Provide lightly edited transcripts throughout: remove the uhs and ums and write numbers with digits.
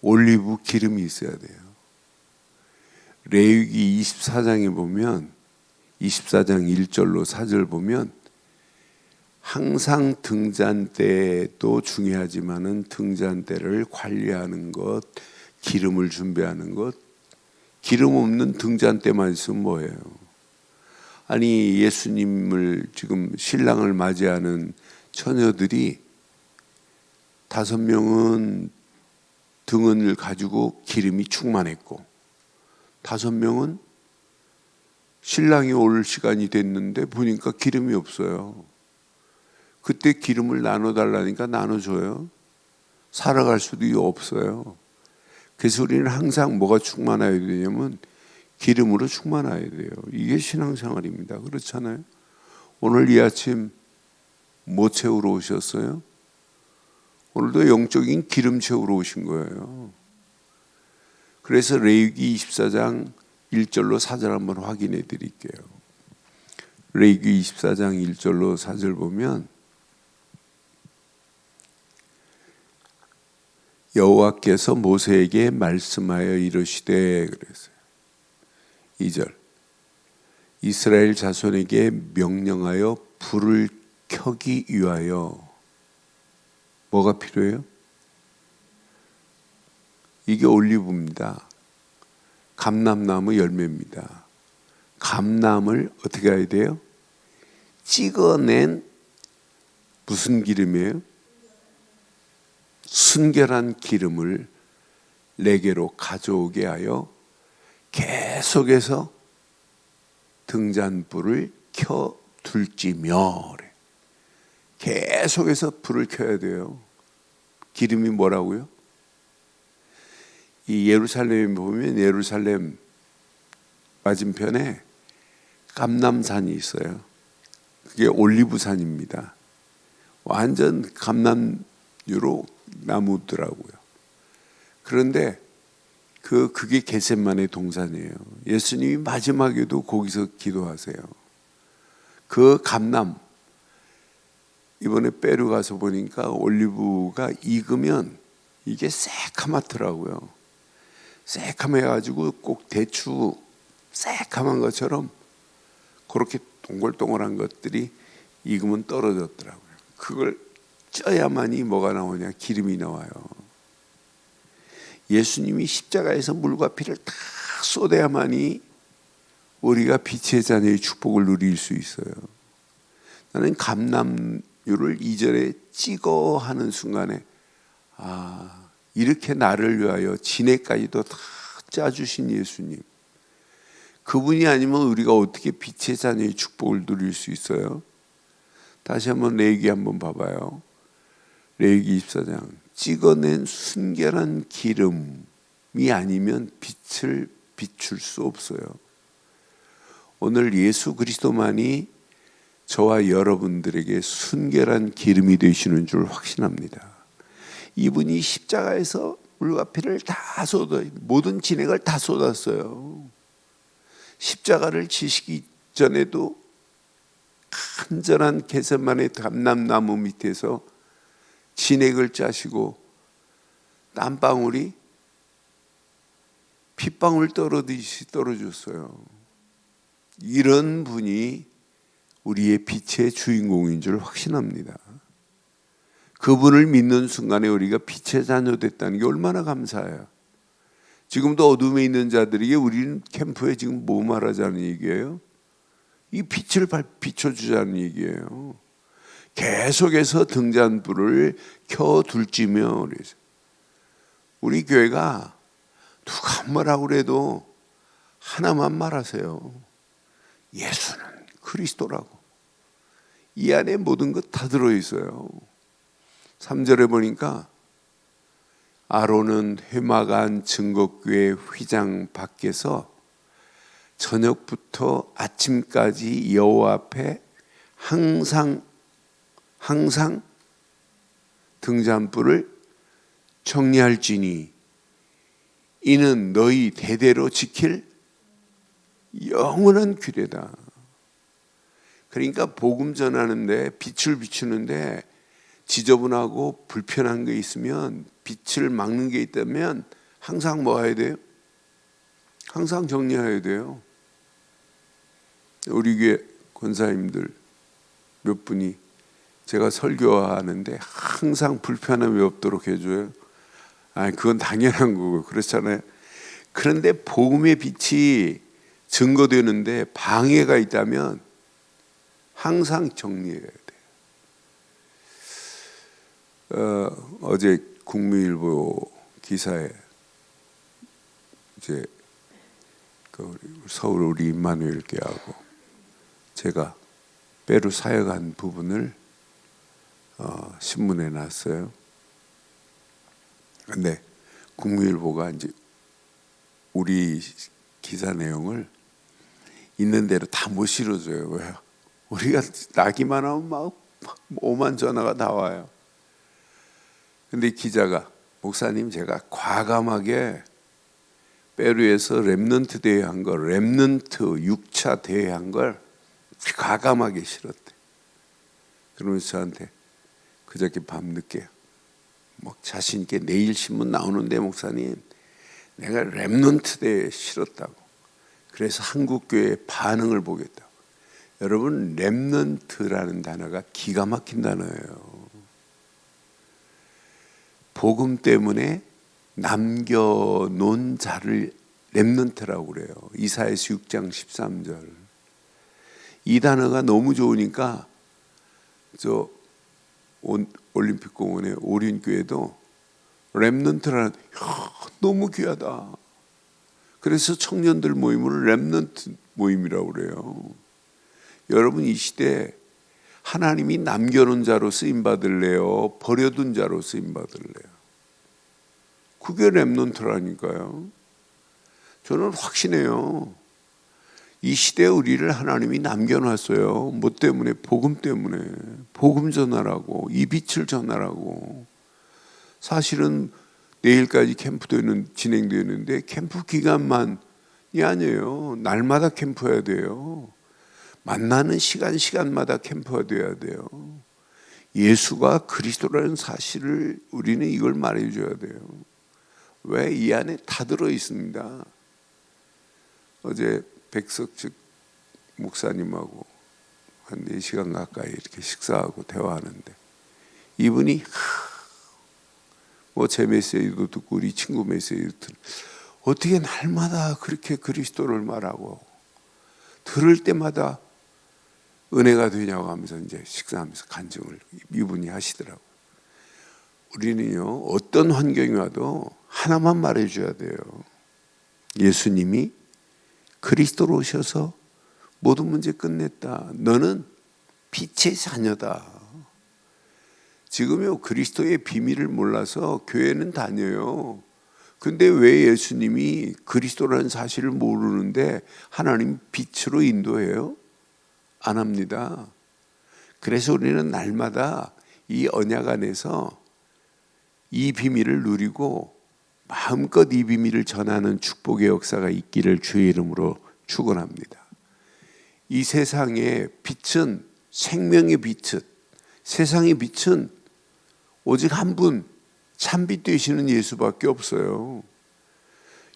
올리브 기름이 있어야 돼요. 레위기 24장에 보면 24장 1절로 4절 보면 항상 등잔대도 중요하지만은 등잔대를 관리하는 것, 기름을 준비하는 것, 기름 없는 등잔대만 있으면 뭐예요? 아니 예수님을 지금 신랑을 맞이하는 처녀들이 5명은 등을 가지고 기름이 충만했고 5명은 신랑이 올 시간이 됐는데 보니까 기름이 없어요. 그때 기름을 나눠달라니까 나눠줘요. 살아갈 수도 없어요. 그래서 우리는 항상 뭐가 충만해야 되냐면 기름으로 충만해야 돼요. 이게 신앙생활입니다. 그렇잖아요. 오늘 이 아침 뭐 채우러 오셨어요? 오늘도 영적인 기름 채우러 오신 거예요. 그래서 레위기 24장 1절로 4절 한번 확인해 드릴게요. 레위기 24장 1절로 4절 보면 여호와께서 모세에게 말씀하여 이르시되 그랬어요. 2절 이스라엘 자손에게 명령하여 불을 켜기 위하여 뭐가 필요해요? 이게 올리브입니다. 감람나무 열매입니다. 감람을 어떻게 해야 돼요? 찍어낸 무슨 기름이에요? 순결한 기름을 내게로 가져오게 하여 계속해서 등잔불을 켜 둘지며 계속해서 불을 켜야 돼요. 기름이 뭐라고요? 이 예루살렘에 보면 예루살렘 맞은편에 감람산이 있어요. 그게 올리브산입니다. 완전 감람유로 나무더라고요. 그런데 그게 겟세마네 동산이에요. 예수님이 마지막에도 거기서 기도하세요. 그 감람 이번에 페루 가서 보니까 올리브가 익으면 이게 새카맣더라고요. 새카매가지고 꼭 대추 새카만 것처럼 그렇게 동글동글한 것들이 익으면 떨어졌더라고요. 그걸 쪄야만이 뭐가 나오냐? 기름이 나와요. 예수님이 십자가에서 물과 피를 다 쏟아야만이 우리가 빛의 자녀의 축복을 누릴 수 있어요. 나는 감람유를 2절에 찍어 하는 순간에 이렇게 나를 위하여 진해까지도 다 짜주신 예수님, 그분이 아니면 우리가 어떻게 빛의 자녀의 축복을 누릴 수 있어요? 다시 한번 레위기 한번 봐봐요. 레위기 24장 찍어낸 순결한 기름이 아니면 빛을 비출 수 없어요. 오늘 예수 그리스도만이 저와 여러분들에게 순결한 기름이 되시는 줄 확신합니다. 이분이 십자가에서 물과 피를 다 쏟아 모든 진액을 다 쏟았어요. 십자가를 지시기 전에도 간절한 겟세마네 감람나무 밑에서 진액을 짜시고 땀방울이 핏방울 떨어지듯이 떨어졌어요. 이런 분이 우리의 빛의 주인공인 줄 확신합니다. 그분을 믿는 순간에 우리가 빛의 자녀 됐다는 게 얼마나 감사해요. 지금도 어둠에 있는 자들에게 우리는 캠프에 지금 뭐 말하자는 얘기예요? 이 빛을 비춰주자는 얘기예요. 계속해서 등잔불을 켜둘지며 우리 교회가 누가 뭐라고 그래도 하나만 말하세요. 예수는 그리스도라고. 이 안에 모든 것 다 들어있어요. 3절에 보니까 아론은 회막안 증거궤 휘장 밖에서 저녁부터 아침까지 여호와 앞에 항상 등잔불을 정리할지니 이는 너희 대대로 지킬 영원한 규례다. 그러니까 복음 전하는데 빛을 비추는데 지저분하고 불편한 게 있으면 빛을 막는 게 있다면 항상 뭐 해야 돼요? 항상 정리해야 돼요. 우리 교회 권사님들 몇 분이 제가 설교하는데 항상 불편함이 없도록 해줘요. 아니, 그건 당연한 거고 그렇잖아요. 그런데 복음의 빛이 증거되는데 방해가 있다면 항상 정리해야 돼요. 어제 국민일보 기사에 이제 서울 우리 임마누엘 교회하고 제가 페루 사역한 부분을 신문에 놨어요. 근데 국민일보가 이제 우리 기사 내용을 있는 대로 다 못 실어줘요. 왜요? 우리가 나기만 하면 막 5만 전화가 나와요. 근데 기자가 목사님 제가 과감하게 페루에서 렘넌트 대회 한 걸, 렘넌트 6차 대회 한 걸 과감하게 실었대. 그러면서 저한테 그저께 밤늦게 뭐 자신 있게 내일 신문 나오는데 목사님 내가 렘넌트 대회에 실었다고. 그래서 한국교회의 반응을 보겠다고. 여러분 렘넌트라는 단어가 기가 막힌 단어예요. 복음 때문에 남겨놓은 자를 렘넌트라고 그래요. 이사야서 6장 13절. 이 단어가 너무 좋으니까 저 올림픽공원의 오륜교회도 렘넌트라는 너무 귀하다. 그래서 청년들 모임을 렘넌트 모임이라고 그래요. 여러분 이 시대에 하나님이 남겨놓은 자로 쓰임받을래요? 버려둔 자로 쓰임받을래요? 그게 렘넌트라니까요. 저는 확신해요. 이 시대에 우리를 하나님이 남겨놨어요. 뭐 때문에? 복음 때문에. 복음 전하라고, 이 빛을 전하라고. 사실은 내일까지 캠프도 진행되는데 캠프 기간만이 아니에요. 날마다 캠프해야 돼요. 만나는 시간마다 캠프가 돼야 돼요. 예수가 그리스도라는 사실을 우리는 이걸 말해줘야 돼요. 왜? 이 안에 다 들어있습니다. 어제 백석즉 목사님하고 한 4시간 가까이 이렇게 식사하고 대화하는데 이분이 뭐 제 메시지도 듣고 우리 친구 메시지도 듣고 어떻게 날마다 그렇게 그리스도를 말하고 들을 때마다 은혜가 되냐고 하면서 이제 식사하면서 간증을 이분이 하시더라고요. 우리는요 어떤 환경이 와도 하나만 말해줘야 돼요. 예수님이 그리스도로 오셔서 모든 문제 끝냈다. 너는 빛의 자녀다. 지금요 그리스도의 비밀을 몰라서 교회는 다녀요. 근데 왜 예수님이 그리스도라는 사실을 모르는데 하나님 빛으로 인도해요? 안 합니다. 그래서 우리는 날마다 이 언약 안에서 이 비밀을 누리고 마음껏 이 비밀을 전하는 축복의 역사가 있기를 주의 이름으로 축원합니다. 이 세상의 빛은 생명의 빛은 세상의 빛은 오직 한 분 참빛 되시는 예수밖에 없어요.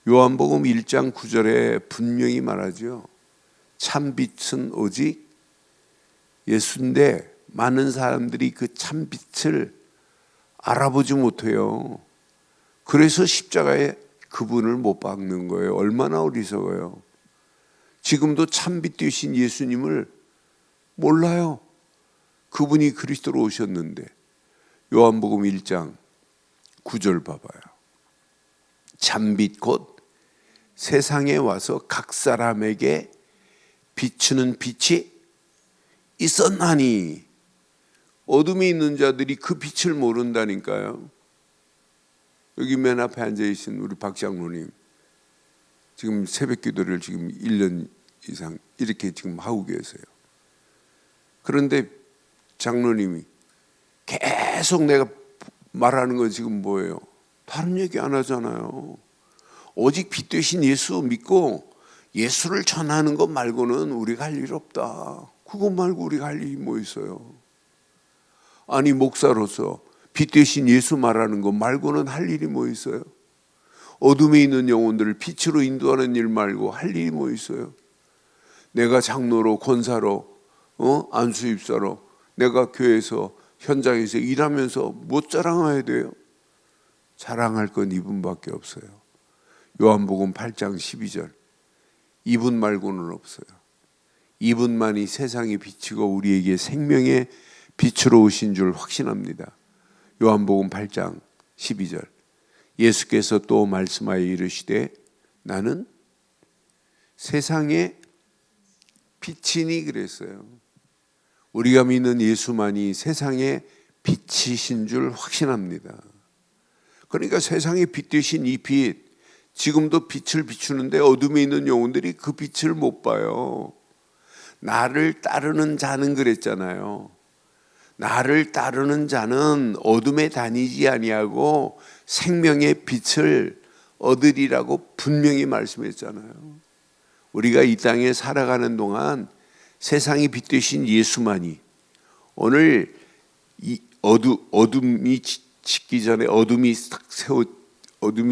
요한복음 1장 9절에 분명히 말하죠. 참빛은 오직 예수인데 많은 사람들이 그 참빛을 알아보지 못해요. 그래서 십자가에 그분을 못 박는 거예요. 얼마나 어리석어요. 지금도 참빛 되신 예수님을 몰라요. 그분이 그리스도로 오셨는데 요한복음 1장 9절 봐봐요. 참빛 곧 세상에 와서 각 사람에게 비추는 빛이 있었나니 어둠에 있는 자들이 그 빛을 모른다니까요. 여기 맨 앞에 앉아계신 우리 박 장로님 지금 새벽 기도를 지금 1년 이상 이렇게 지금 하고 계세요. 그런데 장로님이 계속 내가 말하는 건 지금 뭐예요? 다른 얘기 안 하잖아요. 오직 빛 되신 예수 믿고 예수를 전하는 것 말고는 우리가 할 일 없다. 그것 말고 우리가 할 일이 뭐 있어요? 아니 목사로서 빛 대신 예수 말하는 거 말고는 할 일이 뭐 있어요? 어둠에 있는 영혼들을 빛으로 인도하는 일 말고 할 일이 뭐 있어요? 내가 장로로, 권사로, 안수입사로 내가 교회에서 현장에서 일하면서 뭐 자랑해야 돼요? 자랑할 건 이분밖에 없어요. 요한복음 8장 12절. 이분 말고는 없어요. 이분만이 세상의 빛이고 우리에게 생명의 빛으로 오신 줄 확신합니다. 요한복음 8장 12절. 예수께서 또 말씀하여 이르시되 나는 세상의 빛이니 그랬어요. 우리가 믿는 예수만이 세상의 빛이신 줄 확신합니다. 그러니까 세상의 빛 되신 이 빛, 지금도 빛을 비추는데 어둠에 있는 영혼들이 그 빛을 못 봐요. 나를 따르는 자는 그랬잖아요. 나를 따르는 자는 어둠에 다니지 아니하고 생명의 빛을 얻으리라고 분명히 말씀했잖아요. 우리가 이 땅에 살아가는 동안 세상이 빛 되신 예수만이, 오늘 이 어둠이 짓기 전에 어둠이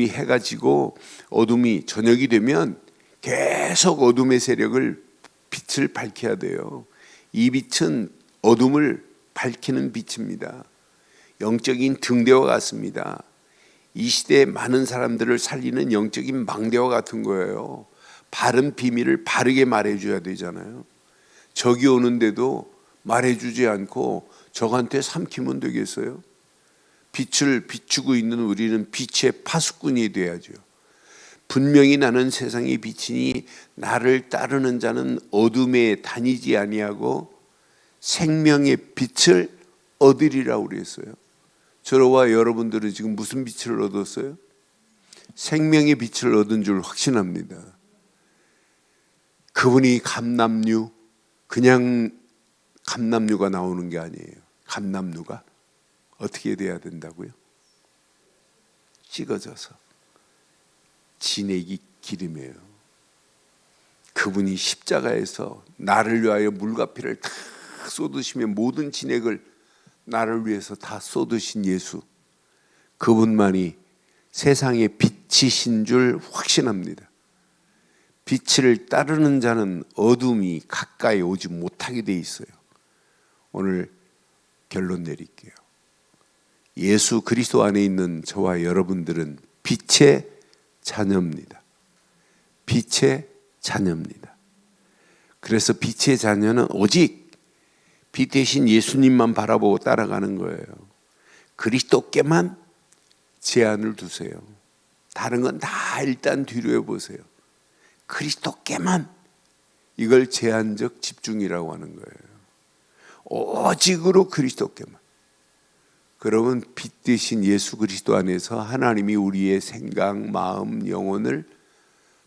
해가 지고 어둠이 저녁이 되면 계속 어둠의 세력을 빛을 밝혀야 돼요. 이 빛은 어둠을 밝히는 빛입니다. 영적인 등대와 같습니다. 이 시대에 많은 사람들을 살리는 영적인 망대와 같은 거예요. 바른 비밀을 바르게 말해줘야 되잖아요. 적이 오는데도 말해주지 않고 적한테 삼키면 되겠어요? 빛을 비추고 있는 우리는 빛의 파수꾼이 돼야죠. 분명히 나는 세상의 빛이니 나를 따르는 자는 어둠에 다니지 아니하고 생명의 빛을 얻으리라고 그랬어요. 저와 여러분들은 지금 무슨 빛을 얻었어요? 생명의 빛을 얻은 줄 확신합니다. 그분이 감남류, 그냥 감남류가 나오는 게 아니에요. 감남류가 어떻게 돼야 된다고요? 찍어져서 진액이 기름이에요. 그분이 십자가에서 나를 위하여 물과 피를 다 쏟으시며 모든 진액을 나를 위해서 다 쏟으신 예수, 그분만이 세상의 빛이신 줄 확신합니다. 빛을 따르는 자는 어둠이 가까이 오지 못하게 돼 있어요. 오늘 결론 내릴게요. 예수 그리스도 안에 있는 저와 여러분들은 빛의 자녀입니다. 빛의 자녀입니다. 그래서 빛의 자녀는 오직 빛 대신 예수님만 바라보고 따라가는 거예요. 그리스도께만 제한을 두세요. 다른 건 다 일단 뒤로 해보세요. 그리스도께만, 이걸 제한적 집중이라고 하는 거예요. 오직으로 그리스도께만. 그러면 빛 대신 예수 그리스도 안에서 하나님이 우리의 생각, 마음, 영혼을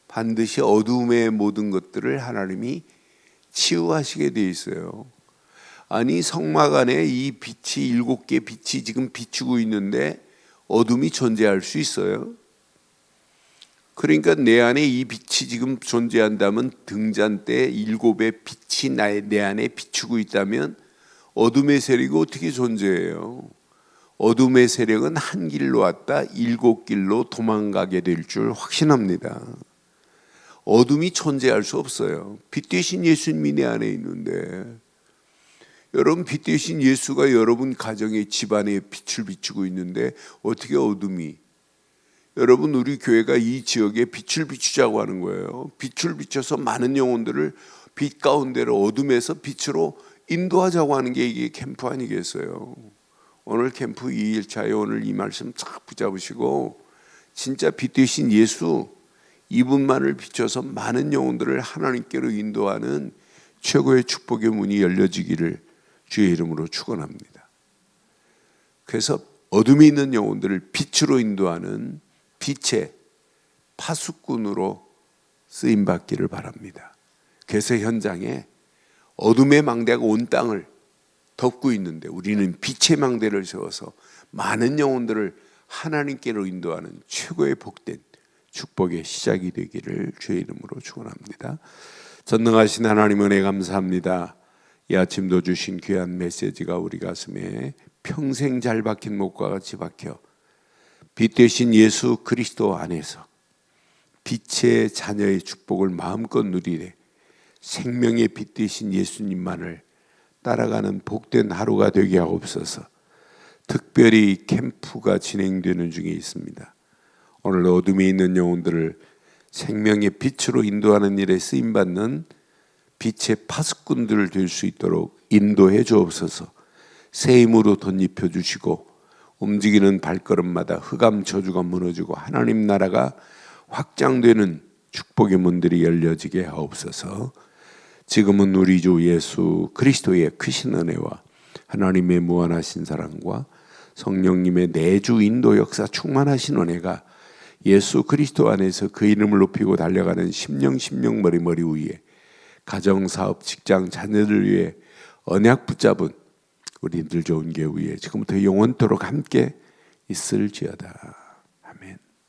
반드시 어둠의 모든 것들을 하나님이 치유하시게 돼 있어요. 아니, 성막 안에 이 빛이 7개 빛이 지금 비추고 있는데 어둠이 존재할 수 있어요? 그러니까 내 안에 이 빛이 지금 존재한다면, 등잔대 7의 빛이 내 안에 비추고 있다면 어둠의 세력이 어떻게 존재해요? 어둠의 세력은 한 길로 왔다 7길로 도망가게 될 줄 확신합니다. 어둠이 존재할 수 없어요. 빛 대신 예수님이 내 안에 있는데, 여러분, 빛 대신 예수가 여러분 가정의 집안에 빛을 비추고 있는데 어떻게 어둠이? 여러분, 우리 교회가 이 지역에 빛을 비추자고 하는 거예요. 빛을 비춰서 많은 영혼들을 빛 가운데로, 어둠에서 빛으로 인도하자고 하는 게 이게 캠프 아니겠어요? 오늘 캠프 2일차에 오늘 이 말씀 쫙 붙잡으시고, 진짜 빛 대신 예수, 이분만을 비춰서 많은 영혼들을 하나님께로 인도하는 최고의 축복의 문이 열려지기를 주의 이름으로 축원합니다. 그래서 어둠에 있는 영혼들을 빛으로 인도하는 빛의 파수꾼으로 쓰임받기를 바랍니다. 그래서 현장에 어둠의 망대가 온 땅을 덮고 있는데 우리는 빛의 망대를 세워서 많은 영혼들을 하나님께로 인도하는 최고의 복된 축복의 시작이 되기를 주의 이름으로 축원합니다. 전능하신 하나님, 은혜 감사합니다. 이 아침도 주신 귀한 메시지가 우리 가슴에 평생 잘 박힌 목과 같이 박혀 빛 되신 예수 그리스도 안에서 빛의 자녀의 축복을 마음껏 누리되 생명의 빛 되신 예수님만을 따라가는 복된 하루가 되게 하옵소서. 특별히 캠프가 진행되는 중에 있습니다. 오늘 어둠에 있는 영혼들을 생명의 빛으로 인도하는 일에 쓰임받는 빛의 파수꾼들을 될 수 있도록 인도해 주옵소서. 새 힘으로 덧입혀 주시고 움직이는 발걸음마다 흑암 저주가 무너지고 하나님 나라가 확장되는 축복의 문들이 열려지게 하옵소서. 지금은 우리 주 예수 그리스도의 크신 은혜와 하나님의 무한하신 사랑과 성령님의 내주 인도 역사 충만하신 은혜가 예수 그리스도 안에서 그 이름을 높이고 달려가는 심령 머리 위에 가정, 사업, 직장, 자녀들 위해 언약 붙잡은 우리들 좋은 교회 위에 지금부터 영원토록 함께 있을지어다.